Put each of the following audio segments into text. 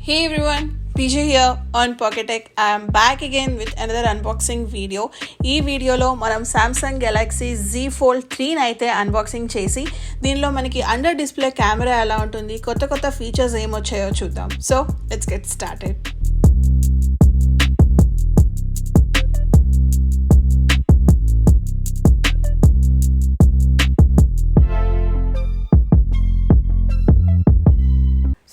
Hey everyone, PJ here on Pocket Tech. I am back again with another unboxing video. ఈ వీడియోలో మనం Samsung Galaxy Z Fold 3 అయితే unboxing చేసి దీనిలో మనకి అండర్ డిస్ప్లే కెమెరా ఎలా ఉంటుంది, కొత్త ఫీచర్స్ ఏమొచ్చాయో చూద్దాం. So let's get started.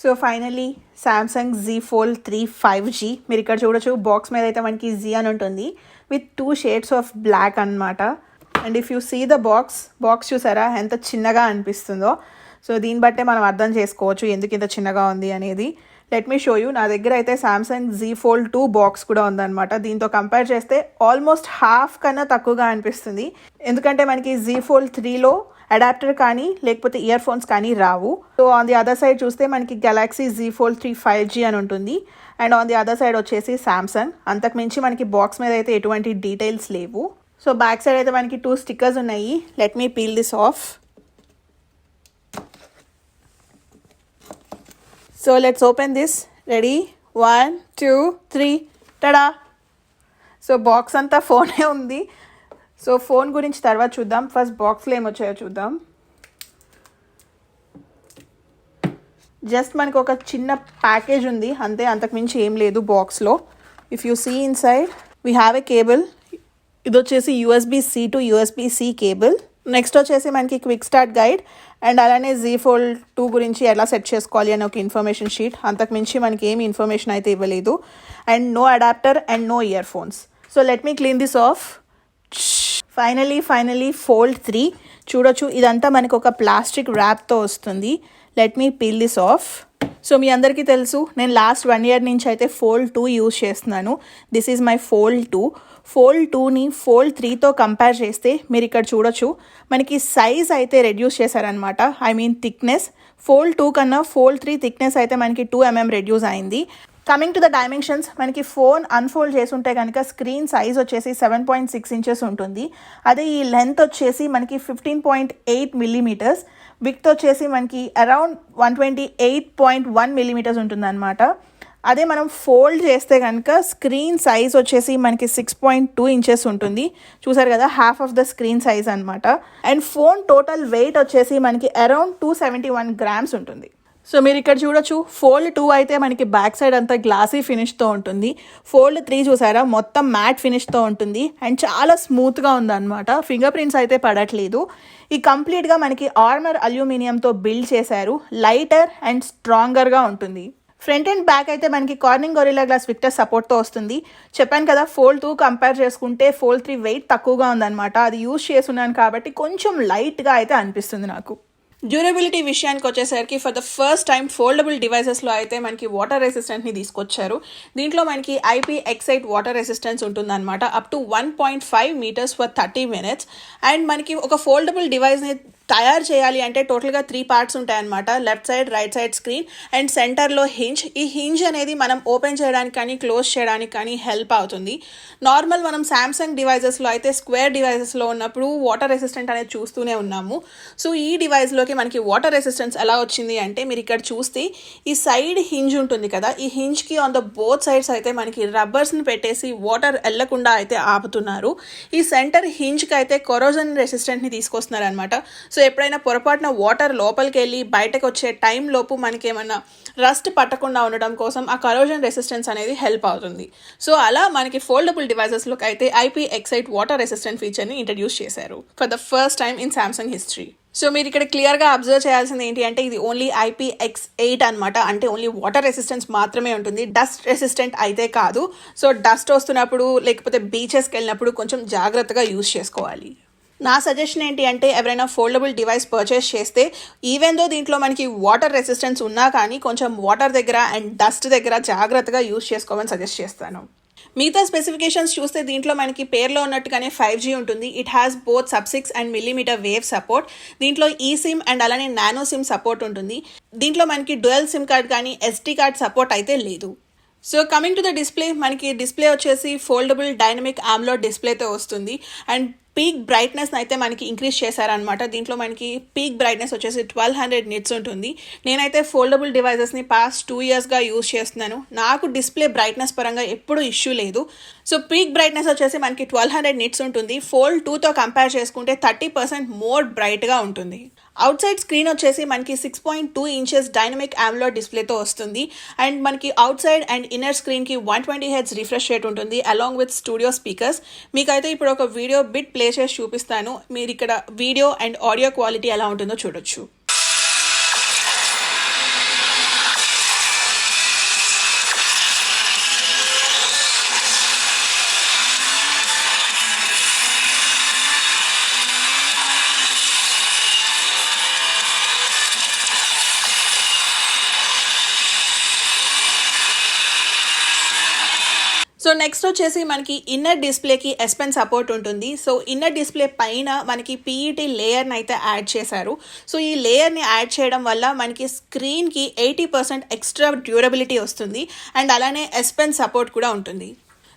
So finally Samsung Z Fold 3 5G మీరు ఇక్కడ చూడొచ్చు. బాక్స్ మీద అయితే మనకి Z అని ఉంటుంది విత్ 2 షేడ్స్ ఆఫ్ బ్లాక్ అన్నమాట. And if you see the box చూసారా ఎంత చిన్నగా అనిపిస్తుందో. సో దీన్ని బట్టే మనం అర్థం చేసుకోవచ్చు ఎందుకు ఇంత చిన్నగా ఉంది అనేది. Let me show you. నా దగ్గర అయితే సామ్సంగ్ Z Fold 2 బాక్స్ కూడా ఉందన్నమాట. దీంతో కంపేర్ చేస్తే ఆల్మోస్ట్ హాఫ్ కన్నా తక్కువగా అనిపిస్తుంది. ఎందుకంటే మనకి Z Fold 3లో అడాప్టర్ కానీ లేకపోతే ఇయర్ ఫోన్స్ కానీ రావు. So on the other side చూస్తే మనకి గెలాక్సీ Z Fold 3 5G అని ఉంటుంది. And on the other side వచ్చేసి సామ్సంగ్. అంతకుమించి మనకి బాక్స్ మీద అయితే ఎటువంటి డీటెయిల్స్ లేవు. సో బ్యాక్ సైడ్ అయితే మనకి 2 స్టిక్కర్స్ ఉన్నాయి. Let me peel this off. So let's open this. Ready 1 2 3 ta-da. So box అంతా ఫోనే ఉంది. సో ఫోన్ గురించి తర్వాత చూద్దాం. ఫస్ట్ బాక్స్లో ఏమొచ్చాయో చూద్దాం. జస్ట్ మనకు ఒక చిన్న ప్యాకేజ్ ఉంది అంతే, అంతకుమించి ఏం లేదు బాక్స్లో. If you see inside we have a cable. ఇది వచ్చేసి USB-C to USB-C cable. Next వచ్చేసి మనకి క్విక్ స్టార్ట్ గైడ్ అండ్ అలానే Z Fold 2 గురించి ఎలా సెట్ చేసుకోవాలి అని ఒక ఇన్ఫర్మేషన్ షీట్. అంతకుమించి మనకి ఏమి ఇన్ఫర్మేషన్ అయితే ఇవ్వలేదు. And no adapter and no earphones. So let me clean this off. Finally Fold 3 చూడొచ్చు. ఇదంతా మనకు ఒక ప్లాస్టిక్ ర్యాప్తో వస్తుంది. Let me peel this off. So మీ అందరికీ తెలుసు నేను లాస్ట్ 1 year నుంచి అయితే Fold 2 యూజ్ చేస్తున్నాను. This is my Fold 2. Fold 2ని Fold 3తో కంపేర్ చేస్తే మీరు ఇక్కడ చూడొచ్చు మనకి సైజ్ అయితే రెడ్యూస్ చేశారనమాట. I mean thickness. Fold 2 కన్నా Fold 3 థిక్నెస్ అయితే మనకి 2 mm రెడ్యూస్ అయింది. కమింగ్ టు ద డైమెన్షన్స్, మనకి ఫోన్ అన్ఫోల్డ్ చేసి ఉంటే కనుక స్క్రీన్ సైజ్ వచ్చేసి 7.6 inches ఉంటుంది. అదే ఈ లెంత్ వచ్చేసి మనకి 15.8 millimeters. విడ్త్ వచ్చేసి మనకి అరౌండ్ 128.1 millimeters ఉంటుంది అనమాట. అదే మనం ఫోల్డ్ చేస్తే కనుక స్క్రీన్ సైజ్ వచ్చేసి మనకి 6.2 inches ఉంటుంది. చూసారు కదా, half of the screen size అనమాట. అండ్ ఫోన్ టోటల్ వెయిట్ వచ్చేసి మనకి అరౌండ్ 271 grams ఉంటుంది. సో మీరు ఇక్కడ చూడొచ్చు Fold 2 అయితే మనకి బ్యాక్ సైడ్ అంతా గ్లాసీ ఫినిష్తో ఉంటుంది. Fold 3 చూసారా మొత్తం మ్యాట్ ఫినిష్తో ఉంటుంది అండ్ చాలా స్మూత్గా ఉందన్నమాట. ఫింగర్ ప్రింట్స్ అయితే పడట్లేదు. ఈ కంప్లీట్గా మనకి ఆర్మర్ అల్యూమినియంతో బిల్డ్ చేశారు. లైటర్ అండ్ స్ట్రాంగర్గా ఉంటుంది. ఫ్రంట్ అండ్ బ్యాక్ అయితే మనకి కార్నింగ్ గొరిల్లా గ్లాస్ విక్టర్ సపోర్ట్తో వస్తుంది. చెప్పాను కదా Fold 2 కంపేర్ చేసుకుంటే Fold 3 వెయిట్ తక్కువగా ఉందన్నమాట. అది యూజ్ చేస్తున్నాను కాబట్టి కొంచెం లైట్గా అయితే అనిపిస్తుంది నాకు. డ్యూరబిలిటీ విషయానికి వచ్చేసరికి for the first time foldable డివైసెస్లో అయితే మనకి వాటర్ రెసిస్టెంట్ని తీసుకొచ్చారు. దీంట్లో మనకి IP-X8 వాటర్ రెసిస్టెన్స్ ఉంటుందన్నమాట. Up to 1.5 meters for 30 minutes. And మనకి ఒక ఫోల్డబుల్ డివైస్ని తయారు చేయాలి అంటే టోటల్గా 3 parts ఉంటాయన్నమాట. Left side, right side screen and సెంటర్లో హింజ్. ఈ హింజ్ అనేది మనం ఓపెన్ చేయడానికి కానీ క్లోజ్ చేయడానికి కానీ హెల్ప్ అవుతుంది. నార్మల్ మనం సామ్సంగ్ డివైజెస్లో అయితే స్క్వేర్ డివైజెస్లో ఉన్నప్పుడు వాటర్ రెసిస్టెంట్ అనేది చూస్తూనే ఉన్నాము. సో ఈ డివైస్లోకి మనకి వాటర్ రెసిస్టెన్స్ ఎలా వచ్చింది అంటే మీరు ఇక్కడ చూస్తే ఈ సైడ్ హింజ్ ఉంటుంది కదా, ఈ హింజ్కి ఆన్ ద బోత్ సైడ్స్ అయితే మనకి రబ్బర్స్ని పెట్టేసి వాటర్ వెళ్ళకుండా అయితే ఆపుతున్నారు. ఈ సెంటర్ హింజ్కి అయితే కొరోజన్ రెసిస్టెంట్ని తీసుకొస్తున్నారు అనమాట. సో ఎప్పుడైనా పొరపాటున వాటర్ లోపలికి వెళ్ళి బయటకు వచ్చే టైం లోపు మనకి ఏమన్నా రస్ట్ పట్టకుండా ఉండడం కోసం ఆ కరోజన్ రెసిస్టెన్స్ అనేది హెల్ప్ అవుతుంది. సో అలా మనకి ఫోల్డబుల్ డివైసెస్లోకి అయితే IP-X8 వాటర్ రెసిస్టెంట్ ఫీచర్ని ఇంట్రడ్యూస్ చేశారు for the first time in Samsung history. So మీరు ఇక్కడ క్లియర్గా అబ్జర్వ్ చేయాల్సింది ఏంటి అంటే ఇది ఓన్లీ IP-X8 అనమాట. అంటే ఓన్లీ వాటర్ రెసిస్టెన్స్ మాత్రమే ఉంటుంది, డస్ట్ రెసిస్టెంట్ అయితే కాదు. సో డస్ట్ వస్తున్నప్పుడు లేకపోతే బీచెస్కి వెళ్ళినప్పుడు కొంచెం జాగ్రత్తగా యూజ్ చేసుకోవాలి. నా సజెషన్ ఏంటి అంటే ఎవరైనా ఫోల్డబుల్ డివైస్ పర్చేస్ చేస్తే ఈవెన్ దో దీంట్లో మనకి వాటర్ రెసిస్టెన్స్ ఉన్నా కానీ కొంచెం వాటర్ దగ్గర అండ్ డస్ట్ దగ్గర జాగ్రత్తగా యూజ్ చేసుకోమని సజెస్ట్ చేస్తాను. మిగతా స్పెసిఫికేషన్స్ చూస్తే దీంట్లో మనకి పేర్లో ఉన్నట్టుగానే 5G ఉంటుంది. It has both sub-6 and millimeter wave support. దీంట్లో eSIM అండ్ అలానే నానో సిమ్ సపోర్ట్ ఉంటుంది. దీంట్లో మనకి డ్యూయల్ సిమ్ కార్డ్ కానీ SD కార్డ్ సపోర్ట్ అయితే లేదు. So coming to the display, మనకి డిస్ప్లే వచ్చేసి ఫోల్డబుల్ డైనమిక్ AMOLED డిస్ప్లేతో వస్తుంది. అండ్ పీక్ బ్రైట్నెస్ అయితే మనకి ఇంక్రీజ్ చేశారనమాట. దీంట్లో మనకి పీక్ బ్రైట్నెస్ వచ్చేసి 1200 నిట్స్ ఉంటుంది. నేనైతే ఫోల్డబుల్ డివైజెస్ని పాస్ట్ 2 ఇయర్స్గా యూజ్ చేస్తున్నాను. నాకు డిస్ప్లే బ్రైట్నెస్ పరంగా ఎప్పుడూ ఇష్యూ లేదు. సో పీక్ బ్రైట్నెస్ వచ్చేసి మనకి 1200 నిట్స్ ఉంటుంది. ఫోల్డ్ 2తో కంపేర్ చేసుకుంటే 30% మోర్ బ్రైట్గా ఉంటుంది. అవుట్ సైడ్ స్క్రీన్ వచ్చేసి మనకి 6.2 ఇంచెస్ డైనమిక్ AMOLED డిస్ప్లేతో వస్తుంది. అండ్ మనకి అవుట్ సైడ్ అండ్ ఇన్నర్ స్క్రీన్కి 120 Hz రిఫ్రెష్ రేట్ ఉంటుంది అలాంగ్ విత్ స్టూడియో స్పీకర్స్. మీకైతే ఇప్పుడు ఒక వీడియో బిట్ ప్లే చేసి చూపిస్తాను. మీరు ఇక్కడ వీడియో అండ్ ఆడియో క్వాలిటీ ఎలా ఉంటుందో చూడొచ్చు. సో నెక్స్ట్ వచ్చేసి మనకి ఇన్నర్ డిస్ప్లేకి S Pen సపోర్ట్ ఉంటుంది. సో ఇన్నర్ డిస్ప్లే పైన మనకి PET లేయర్ని అయితే యాడ్ చేశారు. సో ఈ లేయర్ని యాడ్ చేయడం వల్ల మనకి స్క్రీన్కి 80% ఎక్స్ట్రా డ్యూరబిలిటీ వస్తుంది. అండ్ అలానే S Pen సపోర్ట్ కూడా ఉంటుంది.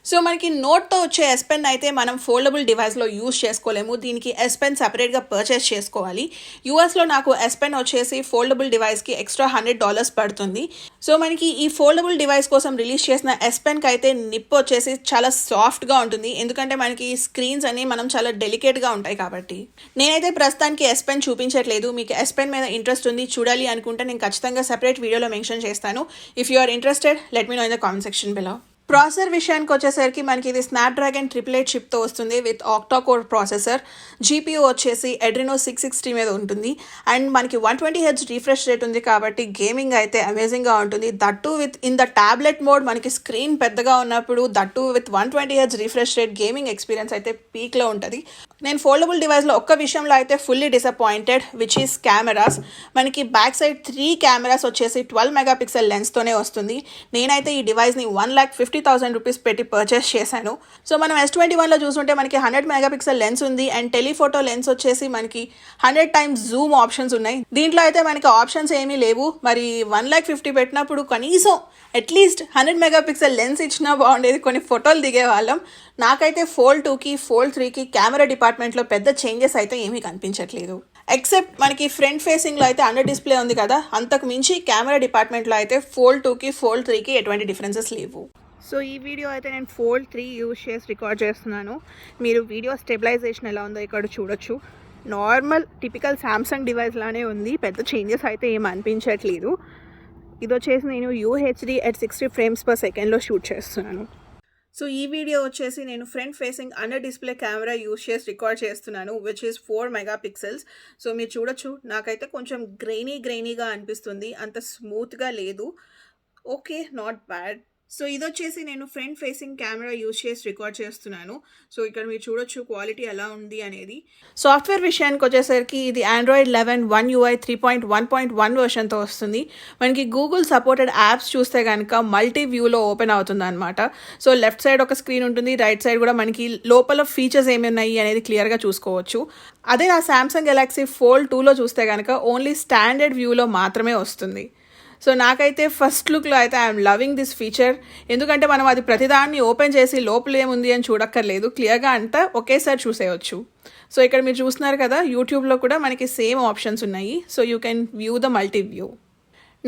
సో మనకి నోట్తో వచ్చే S Pen అయితే మనం ఫోల్డబుల్ డివైస్లో యూజ్ చేసుకోలేము. దీనికి S Pen సపరేట్గా పర్చేస్ చేసుకోవాలి. యూఎస్లో నాకు S Pen వచ్చేసి ఫోల్డబుల్ డివైస్కి ఎక్స్ట్రా $100 పడుతుంది. సో మనకి ఈ ఫోల్డబుల్ డివైస్ కోసం రిలీజ్ చేసిన S Penకి అయితే నిప్ వచ్చేసి చాలా సాఫ్ట్గా ఉంటుంది. ఎందుకంటే మనకి స్క్రీన్స్ అని మనం చాలా డెలికేట్గా ఉంటాయి కాబట్టి. నేనైతే ప్రస్తుతానికి S Pen చూపించట్లేదు. మీకు S Pen మీద ఇంట్రెస్ట్ ఉంది చూడాలి అనుకుంటే నేను ఖచ్చితంగా సెపరేట్ వీడియోలో మెన్షన్ చేస్తాను. If you are interested let me know in the comment section below. Processor విషయానికి వచ్చేసరికి మనకి ఇది స్నాప్డ్రాగన్ 888 చిప్తో వస్తుంది with octa core processor. GPU వచ్చేసి Adreno 660 మీద ఉంటుంది. అండ్ మనకి 120 Hz రిఫ్రెష్ రేట్ ఉంది కాబట్టి గేమింగ్ అయితే అమేజింగ్గా ఉంటుంది. That with in the tablet mode మనకి స్క్రీన్ పెద్దగా ఉన్నప్పుడు that with 120 Hz refresh rate gaming experience అయితే పీక్లో ఉంటుంది. నేను ఫోల్డబుల్ డివైస్లో ఒక్క విషయంలో అయితే fully disappointed which is cameras. మనకి బ్యాక్ సైడ్ 3 కెమెరాస్ వచ్చేసి 12 మెగాపిక్సెల్ లెన్స్తోనే వస్తుంది. నేనైతే ఈ డివైస్ని 1,50,000 రూపీస్ పెట్టి పర్చేస్ చేశాను. సో మనం S21లో చూసుకుంటే మనకి 100 మెగాపిక్సెల్ లెన్స్ ఉంది. అండ్ టెలిఫోటో లెన్స్ వచ్చేసి మనకి 100 times జూమ్ ఆప్షన్స్ ఉన్నాయి. దీంట్లో అయితే మనకి ఆప్షన్స్ ఏమీ లేవు. మరి 1,50,000 పెట్టినప్పుడు కనీసం అట్లీస్ట్ 100 మెగాపిక్సెల్ లెన్స్ ఇచ్చినా బాగుండేది, కొన్ని ఫోటోలు దిగేవాళ్ళం. నాకైతే ఫోల్డ్ 2కి ఫోల్డ్ 3కి కెమెరా డిపార్ట్మెంట్లో పెద్ద చేంజెస్ అయితే ఏమీ కనిపించట్లేదు. ఎక్సెప్ట్ మనకి ఫ్రంట్ ఫేసింగ్లో అయితే అండర్ డిస్ప్లే ఉంది కదా, అంతకు మించి కెమెరా డిపార్ట్మెంట్లో అయితే ఫోల్డ్ 2కి ఫోల్డ్ 3కి ఎటువంటి డిఫరెన్సెస్ లేవు. సో ఈ వీడియో అయితే నేను ఫోల్డ్ 3 యూజ్ చేసి రికార్డ్ చేస్తున్నాను. మీరు వీడియో స్టెబిలైజేషన్ ఎలా ఉందో ఇక్కడ చూడొచ్చు. నార్మల్ టిపికల్ సామ్సంగ్ డివైస్ లానే ఉంది, పెద్ద చేంజెస్ అయితే ఏం అనిపించట్లేదు. ఇది వచ్చేసి నేను UHD at 60 frames/second షూట్ చేస్తున్నాను. సో ఈ వీడియో వచ్చేసి నేను front facing under display camera use చేసి రికార్డ్ చేస్తున్నాను విచ్ ఈస్ 4 మెగాపిక్సెల్స్. సో మీరు చూడొచ్చు, నాకైతే కొంచెం గ్రెయినీగా అనిపిస్తుంది, అంత స్మూత్గా లేదు. Okay, not bad. సో ఇది వచ్చేసి నేను ఫ్రంట్ ఫేసింగ్ కెమెరా యూజ్ చేసి రికార్డ్ చేస్తున్నాను. సో ఇక్కడ మీరు చూడొచ్చు క్వాలిటీ ఎలా ఉంది అనేది. సాఫ్ట్వేర్ విషయానికి వచ్చేసరికి ఇది Android 11 One UI 3.1.1 వర్షన్తో వస్తుంది. మనకి గూగుల్ సపోర్టెడ్ యాప్స్ చూస్తే కనుక మల్టీ వ్యూలో ఓపెన్ అవుతుంది అనమాట. సో లెఫ్ట్ సైడ్ ఒక స్క్రీన్ ఉంటుంది, రైట్ సైడ్ కూడా మనకి లోపల ఫీచర్స్ ఏమి ఉన్నాయి అనేది క్లియర్గా చూసుకోవచ్చు. అదే నా సామ్సంగ్ గెలాక్సీ ఫోల్డ్ 2లో చూస్తే కనుక ఓన్లీ స్టాండర్డ్ వ్యూలో మాత్రమే వస్తుంది. సో నాకైతే ఫస్ట్ లుక్లో అయితే ఐఎమ్ లవింగ్ దిస్ ఫీచర్. ఎందుకంటే మనం అది ప్రతిదాన్ని ఓపెన్ చేసి లోపల ఏముంది అని చూడక్కర్లేదు, క్లియర్గా అంతా ఒకేసారి చూసేయచ్చు. సో ఇక్కడ మీరు చూస్తున్నారు కదా, యూట్యూబ్లో కూడా మనకి సేమ్ ఆప్షన్స్ ఉన్నాయి. So you can view the multi view.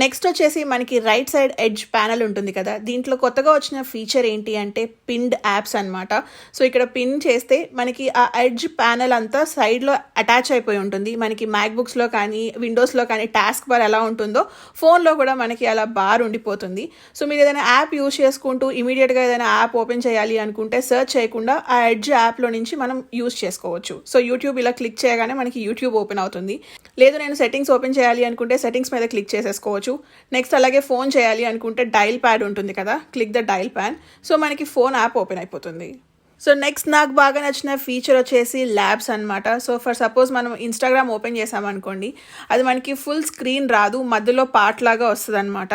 Next వచ్చేసి మనకి రైట్ సైడ్ ఎడ్జ్ ప్యానల్ ఉంటుంది కదా, దీంట్లో కొత్తగా వచ్చిన ఫీచర్ ఏంటి అంటే పిన్డ్ యాప్స్ అనమాట. సో ఇక్కడ పిన్ చేస్తే మనకి ఆ ఎడ్జ్ ప్యానల్ అంతా సైడ్లో అటాచ్ అయిపోయి ఉంటుంది. మనకి మ్యాక్బుక్స్లో కానీ విండోస్లో కానీ టాస్క్ బార్ ఎలా ఉంటుందో ఫోన్లో కూడా మనకి అలా బార్ ఉండిపోతుంది. సో మీరు ఏదైనా యాప్ యూజ్ చేసుకుంటూ ఇమీడియట్గా ఏదైనా యాప్ ఓపెన్ చేయాలి అనుకుంటే సెర్చ్ చేయకుండా ఆ ఎడ్జ్ యాప్లో నుంచి మనం యూజ్ చేసుకోవచ్చు. సో యూట్యూబ్ ఇలా క్లిక్ చేయగానే మనకి యూట్యూబ్ ఓపెన్ అవుతుంది. లేదు నేను సెట్టింగ్స్ ఓపెన్ చేయాలి అనుకుంటే సెట్టింగ్స్ మీద క్లిక్ చేసేసుకోవచ్చు. నెక్స్ట్ అలాగే ఫోన్ చేయాలి అనుకుంటే డైల్ ప్యాడ్ ఉంటుంది కదా, click the dial pan. So మనకి ఫోన్ యాప్ ఓపెన్ అయిపోతుంది. సో నెక్స్ట్ నాకు బాగా నచ్చిన ఫీచర్ వచ్చేసి ల్యాబ్స్ అనమాట. సో ఫర్ సపోజ్ మనం ఇన్స్టాగ్రామ్ ఓపెన్ చేసామనుకోండి, అది మనకి ఫుల్ స్క్రీన్ రాదు, మధ్యలో పార్ట్ లాగా వస్తుంది అనమాట.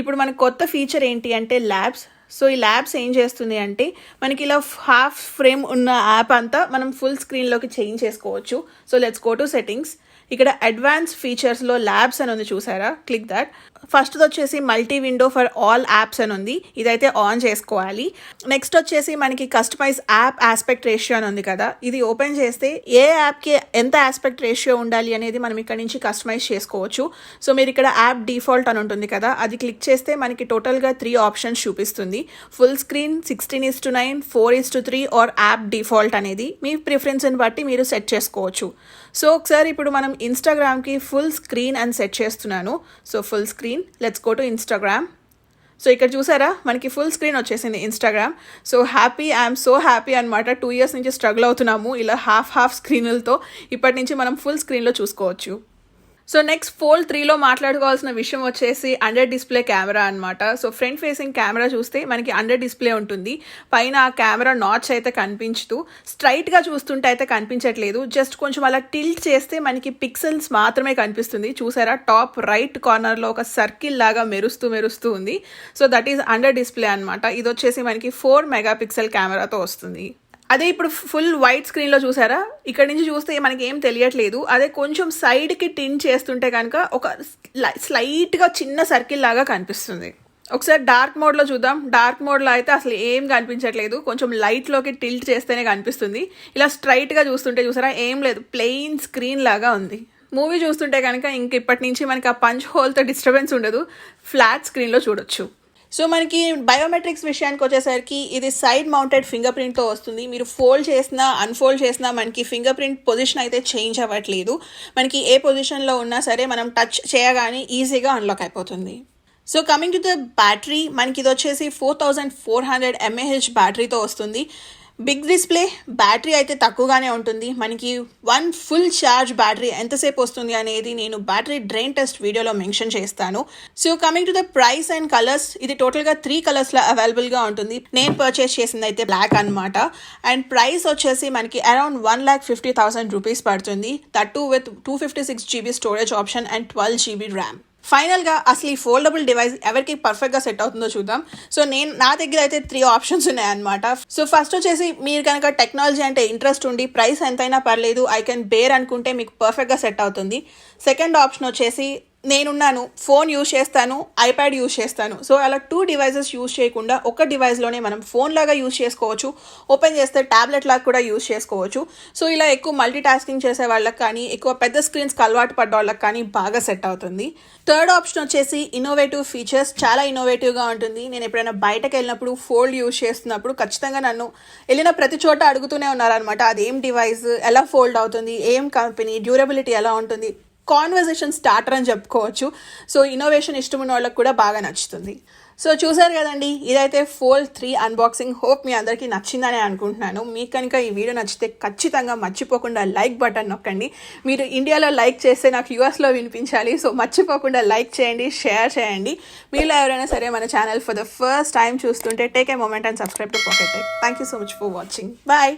ఇప్పుడు మనకి కొత్త ఫీచర్ ఏంటి అంటే ల్యాబ్స్. సో ఈ ల్యాబ్స్ ఏం చేస్తుంది అంటే మనకి ఇలా హాఫ్ ఫ్రేమ్ ఉన్న యాప్ అంతా మనం ఫుల్ స్క్రీన్లోకి చేంజ్ చేసుకోవచ్చు. So let's go to settings. ఇక్కడ అడ్వాన్స్ ఫీచర్స్లో ల్యాబ్స్ అని ఉంది చూసారా, క్లిక్ దాట్. ఫస్ట్ వచ్చేసి multi window for all apps అని ఉంది, ఇదైతే ఆన్ చేసుకోవాలి. నెక్స్ట్ వచ్చేసి మనకి కస్టమైజ్ యాప్ ఆస్పెక్ట్ రేషియో అని ఉంది కదా, ఇది ఓపెన్ చేస్తే ఏ యాప్కి ఎంత ఆస్పెక్ట్ రేషియో ఉండాలి అనేది మనం ఇక్కడ నుంచి కస్టమైజ్ చేసుకోవచ్చు. సో మీరు ఇక్కడ యాప్ డిఫాల్ట్ అని ఉంటుంది కదా, అది క్లిక్ చేస్తే మనకి టోటల్గా 3 ఆప్షన్స్ చూపిస్తుంది. Full screen, 16:9, 4:3 or app default అనేది మీ ప్రిఫరెన్స్ని బట్టి మీరు సెట్ చేసుకోవచ్చు. సో ఒకసారి ఇప్పుడు మనం ఇన్స్టాగ్రామ్కి ఫుల్ స్క్రీన్ అని సెట్ చేస్తున్నాను. So full screen, let's go to Instagram. So ఇక్కడ చూసారా మనకి ఫుల్ స్క్రీన్ వచ్చేసింది Instagram. So I'm so happy అనమాట. 2 years నుంచి స్ట్రగుల్ అవుతున్నాము ఇలా హాఫ్ స్క్రీన్లతో, ఇప్పటి నుంచి మనం ఫుల్ స్క్రీన్లో చూసుకోవచ్చు. సో నెక్స్ట్ ఫోల్డ్ 3లో మాట్లాడుకోవాల్సిన విషయం వచ్చేసి అండర్ డిస్ప్లే కెమెరా అనమాట. సో ఫ్రంట్ ఫేసింగ్ కెమెరా చూస్తే మనకి అండర్ డిస్ప్లే ఉంటుంది, పైన ఆ కెమెరా నాచ్ అయితే కనిపించదు, స్ట్రైట్గా చూస్తుంటే అయితే కనిపించట్లేదు, జస్ట్ కొంచెం అలా టిల్ట్ చేస్తే మనకి పిక్సెల్స్ మాత్రమే కనిపిస్తుంది. చూసారా టాప్ రైట్ కార్నర్లో ఒక సర్కిల్ లాగా మెరుస్తూ ఉంది. So that is under display అనమాట. ఇది వచ్చేసి మనకి 4 MP కెమెరాతో వస్తుంది. అదే ఇప్పుడు ఫుల్ వైట్ స్క్రీన్లో చూసారా, ఇక్కడ నుంచి చూస్తే మనకి ఏం తెలియట్లేదు, అదే కొంచెం సైడ్కి టిన్ చేస్తుంటే కనుక ఒక స్లైట్గా చిన్న సర్కిల్ లాగా కనిపిస్తుంది. ఒకసారి డార్క్ మోడ్లో చూద్దాం. డార్క్ మోడ్లో అయితే అసలు ఏం కనిపించట్లేదు, కొంచెం లైట్లోకి టిల్ట్ చేస్తేనే కనిపిస్తుంది. ఇలా స్ట్రైట్గా చూస్తుంటే చూసారా ఏం లేదు, ప్లెయిన్ స్క్రీన్ లాగా ఉంది. మూవీ చూస్తుంటే కనుక ఇంక ఇప్పటి నుంచి మనకి ఆ పంచ్ హోల్తో డిస్టర్బెన్స్ ఉండదు, ఫ్లాట్ స్క్రీన్లో చూడొచ్చు. సో మనకి బయోమెట్రిక్స్ విషయానికి వచ్చేసరికి ఇది సైడ్ మౌంటెడ్ ఫింగర్ ప్రింట్తో వస్తుంది. మీరు ఫోల్డ్ చేసినా అన్ఫోల్డ్ చేసినా మనకి ఫింగర్ ప్రింట్ పొజిషన్ అయితే చేంజ్ అవ్వట్లేదు. మనకి ఏ పొజిషన్లో ఉన్నా సరే మనం టచ్ చేయగానే ఈజీగా అన్లాక్ అయిపోతుంది. So coming to the battery, మనకి ఇది వచ్చేసి 4400 mAh బ్యాటరీతో వస్తుంది. బిగ్ డిస్ప్లే, బ్యాటరీ అయితే తక్కువగానే ఉంటుంది. మనకి 1 ఫుల్ ఛార్జ్ బ్యాటరీ ఎంతసేపు వస్తుంది అనేది నేను బ్యాటరీ డ్రైన్ టెస్ట్ వీడియోలో మెన్షన్ చేస్తాను. So coming to the price and colours, ఇది టోటల్గా 3 కలర్స్లో అవైలబుల్గా ఉంటుంది. నేను పర్చేస్ చేసింది అయితే బ్లాక్ అనమాట. అండ్ ప్రైస్ వచ్చేసి మనకి అరౌండ్ 1,50,000 రూపీస్ పడుతుంది. That to with 256 GB storage option and 12 GB RAM. ఫైనల్గా అసలు ఈ ఫోల్డబుల్ డివైస్ ఎవరికి పర్ఫెక్ట్గా సెట్ అవుతుందో చూద్దాం. సో నా దగ్గర అయితే 3 ఆప్షన్స్ ఉన్నాయన్నమాట. సో ఫస్ట్ వచ్చేసి మీరు కనుక టెక్నాలజీ అంటే ఇంట్రెస్ట్ ఉండి ప్రైస్ ఎంతైనా పర్లేదు ఐ కెన్ బేర్ అనుకుంటే మీకు పర్ఫెక్ట్గా సెట్ అవుతుంది. సెకండ్ ఆప్షన్ వచ్చేసి నేనున్నాను, ఫోన్ యూజ్ చేస్తాను, ఐప్యాడ్ యూజ్ చేస్తాను. సో అలా 2 డివైజెస్ యూజ్ చేయకుండా ఒక డివైస్లోనే మనం ఫోన్ లాగా యూజ్ చేసుకోవచ్చు, ఓపెన్ చేస్తే ట్యాబ్లెట్ లాగా కూడా యూజ్ చేసుకోవచ్చు. సో ఇలా ఎక్కువ మల్టీ టాస్కింగ్ చేసే వాళ్ళకి కానీ ఎక్కువ పెద్ద స్క్రీన్స్కి అలవాటు పడ్డ వాళ్ళకి కానీ బాగా సెట్ అవుతుంది. థర్డ్ ఆప్షన్ వచ్చేసి ఇన్నోవేటివ్ ఫీచర్స్, చాలా ఇన్నోవేటివ్గా ఉంటుంది. నేను ఎప్పుడైనా బయటకు వెళ్ళినప్పుడు ఫోల్డ్ యూజ్ చేస్తున్నప్పుడు ఖచ్చితంగా నన్ను వెళ్ళిన ప్రతి చోట అడుగుతూనే ఉన్నారనమాట, అదేం డివైస్, ఎలా ఫోల్డ్ అవుతుంది, ఏం కంపెనీ, డ్యూరబిలిటీ ఎలా ఉంటుంది, కాన్వర్జేషన్ స్టార్టర్ అని చెప్పుకోవచ్చు. సో ఇన్నోవేషన్ ఇష్టం ఉన్న వాళ్ళకి కూడా బాగా నచ్చుతుంది. సో చూసారు కదండి, ఇదైతే ఫోల్డ్ 3 అన్బాక్సింగ్. హోప్ మీ అందరికీ నచ్చిందని అనుకుంటున్నాను. మీకు కనుక ఈ వీడియో నచ్చితే ఖచ్చితంగా మర్చిపోకుండా లైక్ బటన్ నొక్కండి. మీరు ఇండియాలో లైక్ చేస్తే నాకు యూఎస్లో వినిపించాలి. సో మర్చిపోకుండా లైక్ చేయండి, షేర్ చేయండి. మీలో ఎవరైనా సరే మన channel for the first time చూస్తుంటే take a moment and subscribe to Pocket Tech. Thank you so much for watching. Bye.